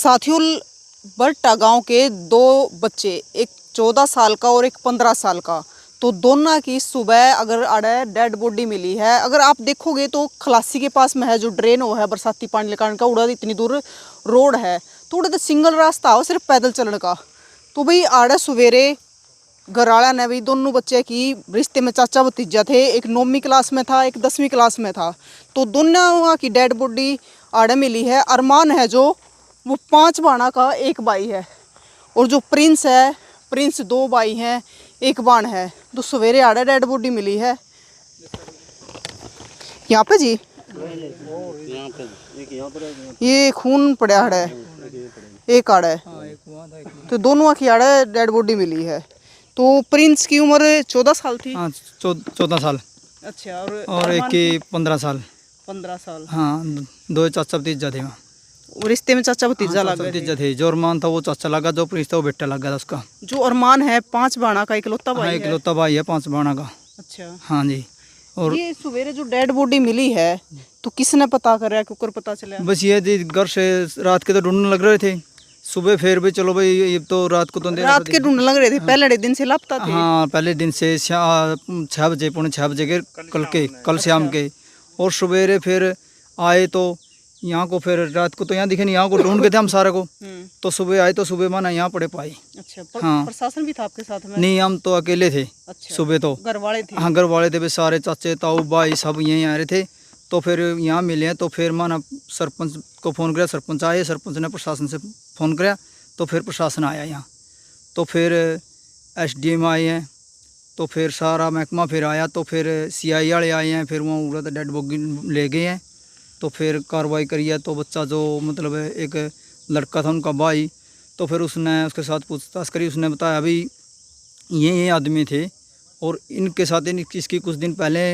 साथियों, बरटा गांव के दो बच्चे, एक 14 साल का और एक 15 साल का, तो दोनों की सुबह अगर आड़े डेड बॉडी मिली है। अगर आप देखोगे तो खलासी के पास में है जो ड्रेन वो है बरसाती पानी निकालने का, उड़ा इतनी दूर रोड है तो उड़ा तो सिंगल रास्ता हो सिर्फ पैदल चलने का। तो भाई आड़े सवेरे घरवाला ने भी दोनों बच्चे की रिश्ते में चाचा भतीजा थे, एक 9वीं क्लास में था एक 10वीं क्लास में था, तो दोनों की डेड बॉडी आड़े मिली है। अरमान है जो वो 5 बाणा का एक भाई है, और जो प्रिंस है, प्रिंस 2 भाई हैं एक बाण है। तो सवेरे आड़े डेड बॉडी मिली है यहाँ पे जी, ये खून पड़ा है एक आड़े, तो दोनों की आड़े डेड बॉडी मिली है। तो प्रिंस की उम्र 14 साल थी। हाँ 14 साल। अच्छा, और एक की 15 साल। 15 साल। हाँ, दो चाचा भतीजा थे वहाँ। रिश्ते में चाचा भतीजा लगा भतीजा थे। जो अरमान था वो चाचा लगा, जो प्रिंस था वो बेटा लगा था उसका। जो अरमान है 5 बाणा का इकलौता भाई है। इकलौता भाई है 5 बाणा का। अच्छा हाँ जी। और ये सवेरे जो डेड बॉडी मिली है तो किसने पता कर रहा है, कुकर पता चला? बस ये जी, घर से रात के तो ढूंढने लग रहे थे, सुबह फिर भी चलो भाई ये तो रात को तो रात के ढूंढने लग रहे थे। पहले दिन से लापता थे। हाँ, पहले दिन से 6 बजे, पौने 6 बजे के कल शाम के। और सवेरे फिर आए तो यहाँ को, फिर रात को तो यहाँ दिखे नहीं, यहाँ को ढूंढ के थे हम सारे को। तो सुबह आए तो सुबह माना यहाँ पड़े पाए। अच्छा, हाँ, प्रशासन भी था आपके साथ में? नहीं, हम तो अकेले थे। अच्छा, सुबह तो घर वाले थे। हाँ, घर वाले थे, वे सारे चाचे ताऊ भाई सब यहीं आ रहे थे। तो फिर यहाँ मिले हैं, तो फिर माना सरपंच को फ़ोन किया, सरपंच आए, सरपंच ने प्रशासन से फ़ोन किया, तो फिर प्रशासन आया यहाँ। तो फिर SDM आए हैं, तो फिर सारा महकमा फिर आया, तो फिर CI वाले आए हैं, फिर वहाँ उड़ा डेड बॉडी ले गए हैं। तो फिर कार्रवाई करी है। तो बच्चा जो मतलब एक लड़का था उनका भाई, तो फिर उसने उसके साथ पूछताछ करी, उसने बताया अभी ये आदमी थे और इनके साथ इसकी कुछ दिन पहले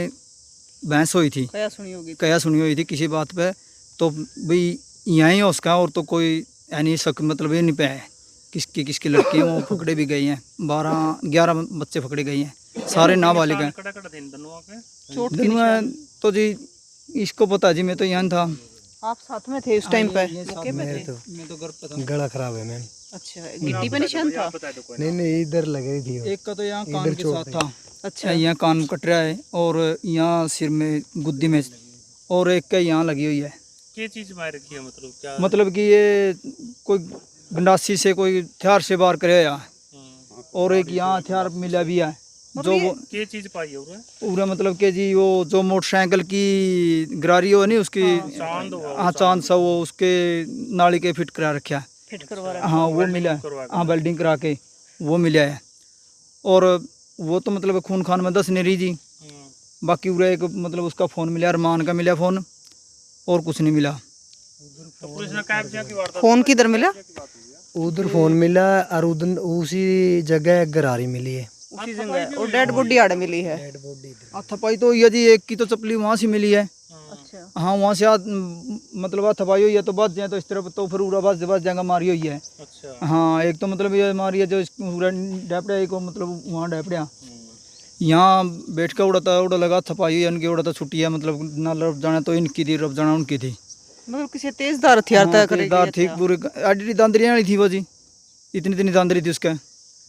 बहस हुई थी, कया सुनी हुई थी किसी बात पे। तो भाई यहीं है उसका, और तो कोई यानी शक मतलब ये नहीं पे है किसकी लड़की है। वो पकड़े भी गई हैं, 12-11 बच्चे पकड़े गए हैं, सारे नाबालिग हैं। तो जी इसको पता जी, मैं तो यहाँ था। आप साथ में थे उस टाइम पे? मैं तो घर पे था। गला खराब है मैम। अच्छा, गिट्टी पे निशान था? नहीं इधर लग रही थी। एक का तो यहाँ कान के साथ था। अच्छा, यहाँ कान कट रहा है, और यहाँ सिर में गुद्दी में, और एक का यहाँ लगी हुई है। क्या चीज मार रखी है? मतलब क्या? मतलब कि ये कोई गंडासी से कोई हथियार से वार करे या, और एक यहाँ हथियार मिला भी है। जो वो क्या चीज पाई है पूरा मतलब कि जी वो जो मोटरसाइकिल की गरारी हो नहीं उसकी, हाँ चांद सा, वो उसके नाली के फिट करा रखा है। फिट करवा रहा है। हाँ वो मिला है, हाँ वेल्डिंग करा के वो मिला है। और वो तो मतलब खून खान में 10 नहीं रही जी। बाकी पूरा एक मतलब उसका फ़ोन मिला, अरमान का मिला फ़ोन, और कुछ नहीं मिला। फोन किधर मिला? उधर फोन मिला, और उधर उसी जगह गरारी मिली है, उसी जगह। और डेड बॉडी आड़े मिली है। डेड बॉडी थपाई तो ये जी, एक की तो चपली वहाँ से मिली है। अच्छा, हाँ, वहाँ से मतलब थपाई हुई है, तो बच जाए तो इस तरफ, तो फिर पूरा बच जाएगा मारी हुई है। अच्छा, हाँ, एक तो मतलब ये मारी है जो पूरा डेपड़िया को, मतलब वहाँ डेपड़िया यहाँ बैठ के उड़ा लगा, थपाई हुई इनकी, उड़ा तो छुट्टी है, मतलब ना रब जाना तो इनकी थी, रब जाना उनकी थी। मतलब किसी तेजदार हथियार तय करेगी? थी पूरी आडी दांदरी वाली थी वो जी, इतनी दांदरी थी उसका।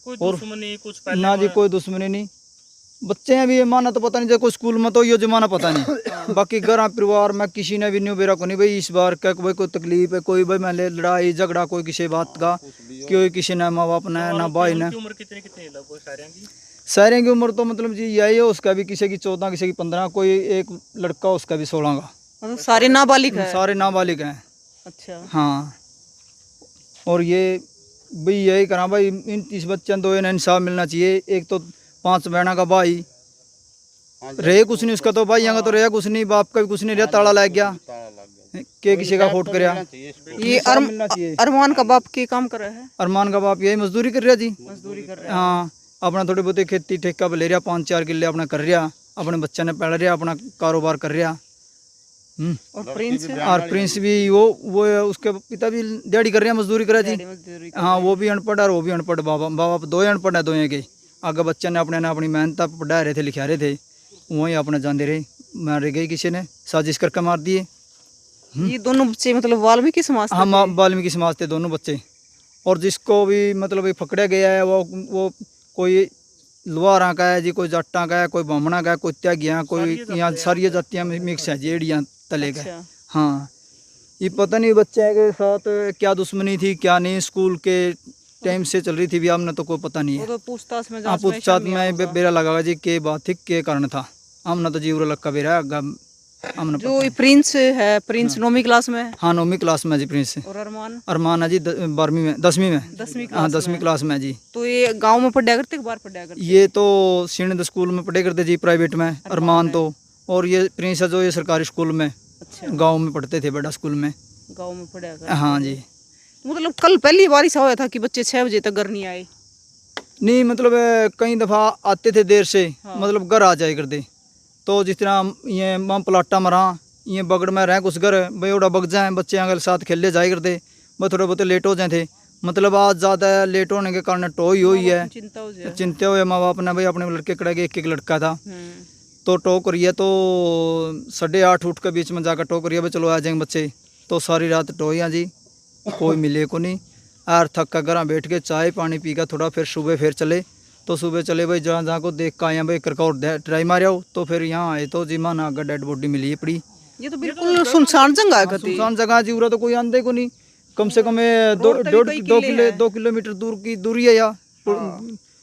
कोई दुश्मनी कुछ पहले ना जी, कोई दुश्मनी नहीं। बच्चे हैं भी माना तो पता नहीं, जो कोई स्कूल में तो ये जमाना पता नहीं। बाकी घर परिवार में किसी ने भी नहीं बेरा को नहीं भाई इस बार क्या कोई तकलीफ है, कोई भाई मान लड़ाई झगड़ा कोई किसी बात का, कोई किसी ने माँ बाप ने ना भाई ने। उम्र कितनी लगभग सारे की उम्र तो मतलब जी यही है, उसका भी किसी की 14, किसी की 15, कोई एक लड़का उसका भी 16 का। मतलब सारे नाबालिग हैं? सारे नाबालिग हैं। अच्छा, हाँ, और ये भाई यही करा भाई, इन 30 बच्चों तो इन्हें इंसाफ मिलना चाहिए। एक तो 5 बहना का भाई रहे कुछ नहीं, उसका तो भाई यहाँ का तो रहा कुछ नहीं, बाप का भी कुछ नहीं रहा, ताला लग गया के किसी का खोट कर। ये अरमान का बाप के काम कर रहा है? अरमान का बाप यही मजदूरी कर रहा जी। मजदूरी कर रहा है। हाँ, अपना थोड़ी बहुत खेती ठेका ले रहा, 5-4 किले अपना कर रहा, अपने बच्चे ने पढ़ रहा, अपना कारोबार कर रहा। और प्रिंस भी वो उसके पिता भी दिहाड़ी कर रहे हैं, मजदूरी कर रहा जी। हाँ, वो भी अनपढ़ और वो भी अनपढ़, बाप दो ही अनपढ़ है, दो के आगे बच्चे ने अपने अपनी मेहनत पढ़ा रहे थे, लिखा रहे थे, वहीं अपने जाते रहे, मारे गए, किसी ने साजिश करके मार दिए। ये दोनों बच्चे मतलब वाल्मीकि समाज के हम थे? वाल्मीकि समाज थे दोनों बच्चे। और जिसको भी मतलब ये पकड़ा गया है वो कोई लुहारा का है जी, कोई जट्टा का है, कोई बामणा का है, कोई त्यागिया, कोई यहाँ सारी जातियाँ मिक्स है जी, एड़ियाँ तले गए। अच्छा। हाँ, ये पता नहीं बच्चे के साथ क्या दुश्मनी थी क्या नहीं, स्कूल के टाइम से चल रही थी भी, हमने तो कोई पता नहीं वो है। तो पूछताछ में हाँ, जांच में पूछताछ शामिल में होगा। बेरा लगा जी के बात थी के कारण था, हमने तो जीवर लग का बेरा हमने जो ये प्रिंस है, प्रिंस 9वीं क्लास में है हाँ 9वीं क्लास में जी प्रिंस। और अरमान अरमान है जी 12वीं में 10वीं में 10वीं हाँ क्लास 10वीं क्लास में जी। तो ये गांव में पढ़ा करते कि बाहर पढ़ा करते? ये तो सीनियर स्कूल में पढ़े करते जी प्राइवेट में अरमान तो, और ये प्रिंस है जो ये सरकारी स्कूल में अच्छा, गांव में पढ़ते थे बड़ा स्कूल में। गांव में पढ़ा करते। हाँ जी। मतलब कल पहली बार ऐसा हुआ था कि बच्चे 6 बजे तक घर नहीं आए? नहीं मतलब कई दफ़ा आते थे देर से, हाँ। मतलब घर आ जाए करते। तो जिस तरह ये मम प्लाटा में रहा, ये बगड़ में रह कुछ घर भाई उड़ा बग जाए, बच्चे अगर साथ खेले जाए करते, वह थोड़े बहुत लेट हो जाए थे। मतलब आज ज़्यादा लेट होने के कारण टो ही हुई है, चिंता हो जाए। चिंता हुए माँ बाप ने भाई अपने लड़के कड़ा के एक लड़का था हम्म। तो टो करिए, तो 8:30 उठ के बीच में जाकर टो करिए भाई चलो आ जाएंगे बच्चे। तो सारी रात टोइयाँ जी, कोई मिले को नहीं। यार थक कर घर बैठ के चाय पानी पी कर थोड़ा फिर सुबह फिर चले, तो सुबह चले भाई जहाँ जहाँ को देख कर आए भाई करका और ट्राई मारे हो, तो फिर यहाँ आए तो जी माना आगे डेड बॉडी मिली है पड़ी। ये तो बिल्कुल सुनसान जगह है कती। सुनसान जगह जी, उरा तो कोई आंदे को नहीं, कम से कम रोड तक कई किले हैं। 2 किलोमीटर दूर की दूरी है यहाँ।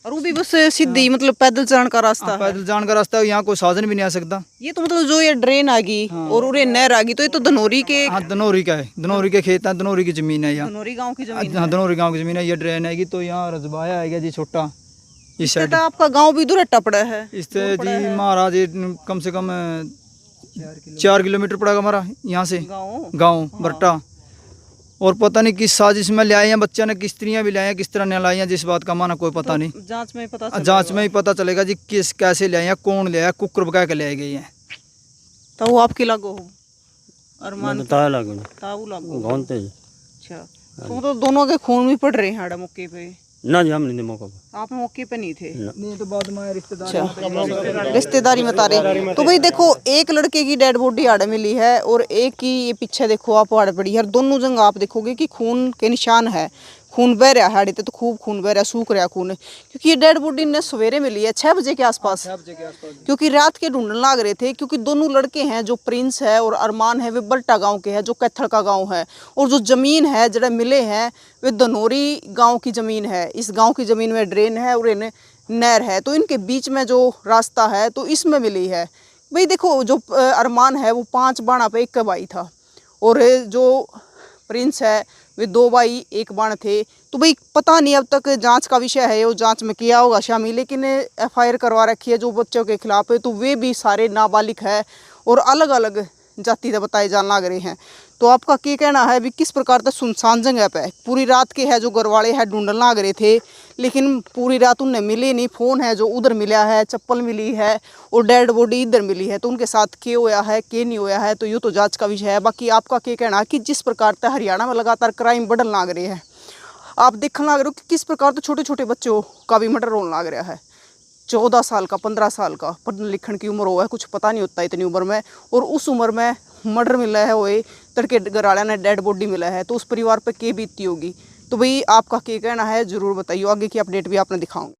और वो भी बस सीधी मतलब पैदल चलने का रास्ता है। पैदल जाने का रास्ता है, यहाँ कोई साधन भी नहीं आ सकता। ये तो मतलब जो ये ड्रेन आ गई और उरे नहर आ गई, तो ये तो धनौरी के हाँ धनौरी का है, धनौरी के खेत है, धनौरी की जमीन है यहाँ। धनौरी गांव की जमीन हाँ है। धनौरी गाँव की जमीन है, ये ड्रेन आएगी तो यहाँ रजबाया आएगा जी छोटा इस इससे साइड। तो आपका गांव भी दूर पड़ा है। इससे जी महाराज ये कम से कम 4 किलोमीटर पड़ेगा हमारा यहाँ से गाँव बरटा। और पता नहीं किस साजिश में ले आए हैं बच्चे ने, किस स्त्रियाँ भी ले आए हैं, किस तरह ने लाई हैं, जिस बात का माना कोई पता नहीं। जांच में पता जांच में ही पता चलेगा जी किस कैसे ले आए हैं, कौन ले आया, कुकर बगा के ले आए गए हैं। तो वो आपके लागो हो अरमान लागू ताऊ लागो घोंते अच्छा। तो दोनों के खून भी पड़ रहे हैं आड़ा मौके पे? ना जी हम नहीं मौका आप मौके पे नहीं थे? नहीं तो बाद में रिश्तेदार रिश्तेदारी में तारे। तो भाई देखो, एक लड़के की डेड बॉडी आड़े मिली है और एक की ये पीछे देखो आप आड़े पड़ी है। दोनों जगह आप देखोगे कि खून के निशान है, खून बह रहा है आड़े तो खूब खून बह रहा है, सूख रहा खून। क्योंकि ये डेड बॉडी ने सवेरे मिली है 6 बजे के आसपास, क्योंकि रात के ढूंढने लग रहे थे। क्योंकि दोनों लड़के हैं, जो प्रिंस है और अरमान है, वे बल्टा गांव के हैं, जो कैथल का गांव है। और जो जमीन है जरा मिले हैं वे धनौरी गांव की जमीन है। इस गांव की जमीन में ड्रेन है और इन्हें नहर है, तो इनके बीच में जो रास्ता है तो इसमें मिली है। भाई देखो, जो अरमान है वो 5 बाणा पे 1 भाई था, और जो प्रिंस है वे 2 भाई 1 बाण थे। तो भाई पता नहीं, अब तक जांच का विषय है, वो जांच में किया होगा शामिल, लेकिन FIR करवा रखी है जो बच्चों के खिलाफ है, तो वे भी सारे नाबालिग है और अलग अलग जाति से बताए जाने लग रहे हैं। तो आपका क्या कहना है भी किस प्रकार से सुनसान जगह पे पूरी रात के है जो घरवाले है ढूंढने लग रहे थे, लेकिन पूरी रात उन्हें मिले नहीं। फ़ोन है जो उधर मिला है, चप्पल मिली है और डेड बॉडी इधर मिली है, तो उनके साथ क्या होया है क्या नहीं होया है तो ये तो जांच का विषय है। बाकी आपका क्या कहना है कि जिस प्रकार से हरियाणा में लगातार क्राइम बढ़ने लग रहे हैं, आप देखने लग रहे हो कि किस प्रकार से छोटे छोटे बच्चों का भी मर्डर होने लग रहा है। 14 साल का 15 साल का पढ़ने लिखने की उम्र हो है, कुछ पता नहीं होता इतनी उम्र में, और उस उम्र में मर्डर मिला है, वो तड़के घरवाले ने डेड बॉडी मिला है, तो उस परिवार पर क्या बीतती होगी। तो भाई आपका क्या कहना है ज़रूर बताइए, आगे की अपडेट भी आपने दिखाऊंगा।